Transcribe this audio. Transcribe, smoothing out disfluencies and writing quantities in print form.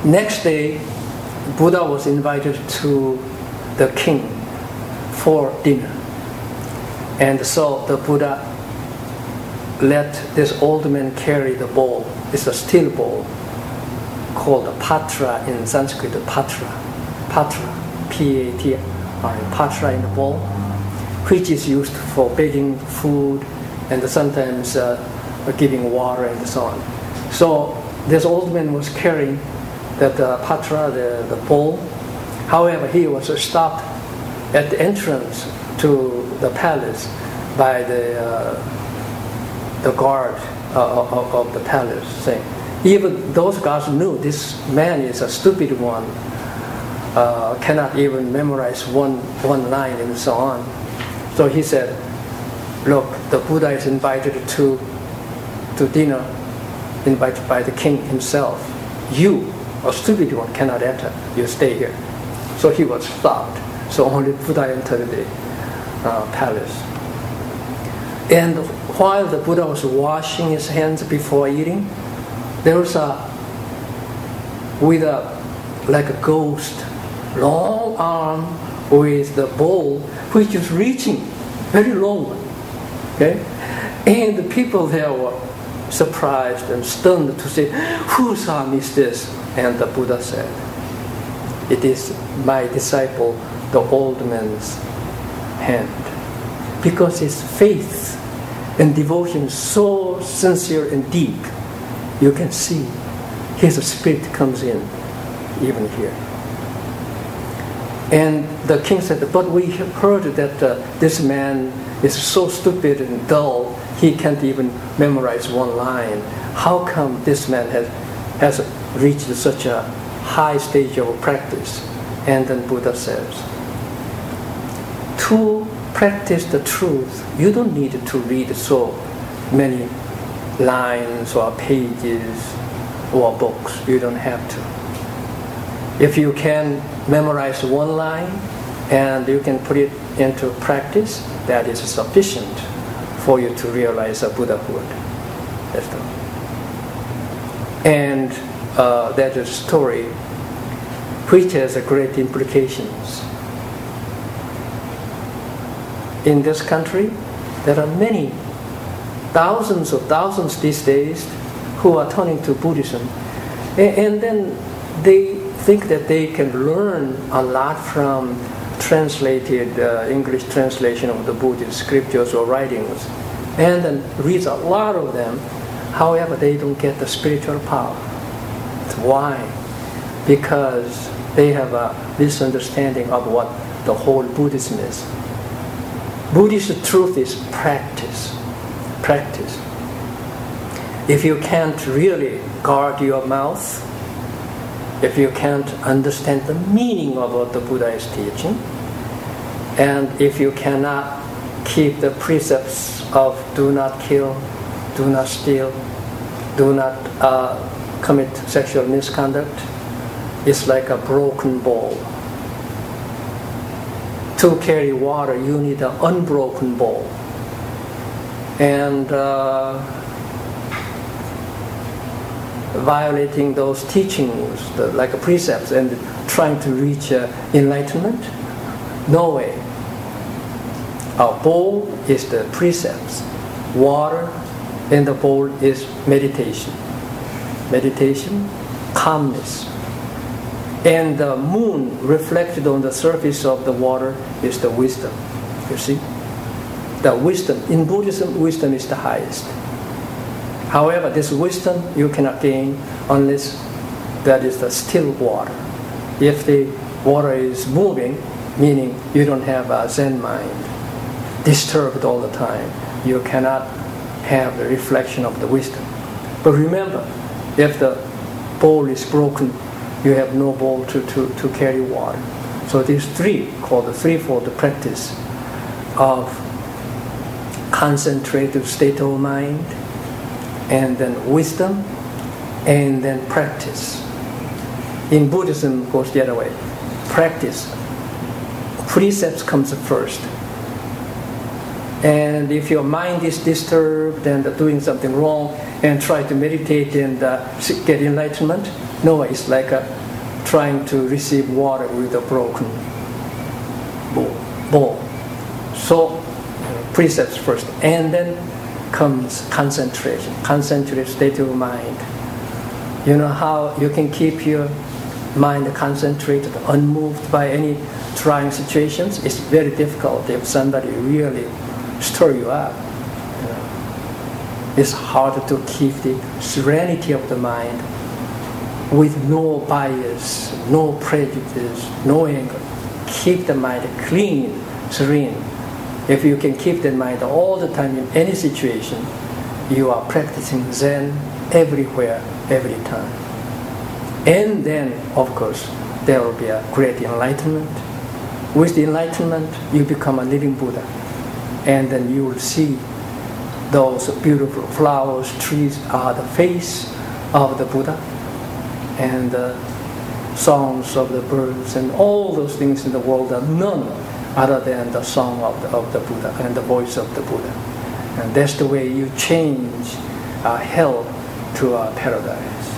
Next day, Buddha was invited to the king for dinner. And so the Buddha let this old man carry the bowl. It's a steel bowl called a patra in Sanskrit, patra, P-A-T-R, patra in the bowl, which is used for baking food and sometimes giving water and so on. So this old man was carrying that patra, the bowl. However, he was stopped at the entrance to the palace by the guard of the palace, saying, even those guards knew this man is a stupid one, cannot even memorize one line and so on. So he said, look, the Buddha is invited to dinner, invited by the king himself. You, a stupid one, cannot enter. You stay here. So he was stopped. So only Buddha entered the palace. And while the Buddha was washing his hands before eating, there was like a ghost, long arm with the bowl, which was reaching very long. Okay, and the people there were surprised and stunned to say, "Whose arm is this?" And the Buddha said, "It is my disciple, the old man's hand," because his faith and devotion is so sincere and deep. You can see his spirit comes in even here. And the king said, but we have heard that this man is so stupid and dull, he can't even memorize one line. How come this man has reached such a high stage of practice? And then Buddha says, to practice the truth, you don't need to read so many lines or pages or books. You don't have to. If you can memorize one line and you can put it into practice, that is sufficient for you to realize a Buddhahood. That's all. And that is a story which has great implications. In this country, there are many, thousands of thousands these days who are turning to Buddhism. And then they think that they can learn a lot from translated English translation of the Buddhist scriptures or writings, and then reads a lot of them. However, they don't get the spiritual power. Why? Because they have a misunderstanding of what the whole Buddhism is. Buddhist truth is practice. Practice. If you can't really guard your mouth, if you can't understand the meaning of what the Buddha is teaching, and if you cannot keep the precepts of do not kill, do not steal, do not commit sexual misconduct, it's like a broken bowl. To carry water, you need an unbroken bowl. And violating those teachings, like precepts, and trying to reach enlightenment, no way. Our bowl is the precepts. Water in the bowl is meditation. Meditation, calmness. And the moon reflected on the surface of the water is the wisdom. You see? The wisdom. In Buddhism, wisdom is the highest. However, this wisdom you cannot gain unless that is the still water. If the water is moving, meaning you don't have a Zen mind, disturbed all the time, you cannot have the reflection of the wisdom. But remember, if the bowl is broken, you have no bowl to carry water. So these three, called the threefold practice of concentrated state of mind, and then wisdom, and then practice. In Buddhism, it goes the other way. Practice. Precepts comes first. And if your mind is disturbed and doing something wrong, and try to meditate and get enlightenment, No, it's like trying to receive water with a broken bowl. So, precepts first, and then comes concentration, concentrated state of mind. You know how you can keep your mind concentrated, unmoved by any trying situations? It's very difficult if somebody really stir you up. You know. It's hard to keep the serenity of the mind with no bias, no prejudice, no anger. Keep the mind clean, serene. If you can keep the mind all the time in any situation, you are practicing Zen everywhere, every time. And then, of course, there will be a great enlightenment. With the enlightenment, you become a living Buddha. And then you will see those beautiful flowers, trees are the face of the Buddha. And the songs of the birds and all those things in the world are none other than the song of the Buddha and the voice of the Buddha. And that's the way you change hell to a paradise.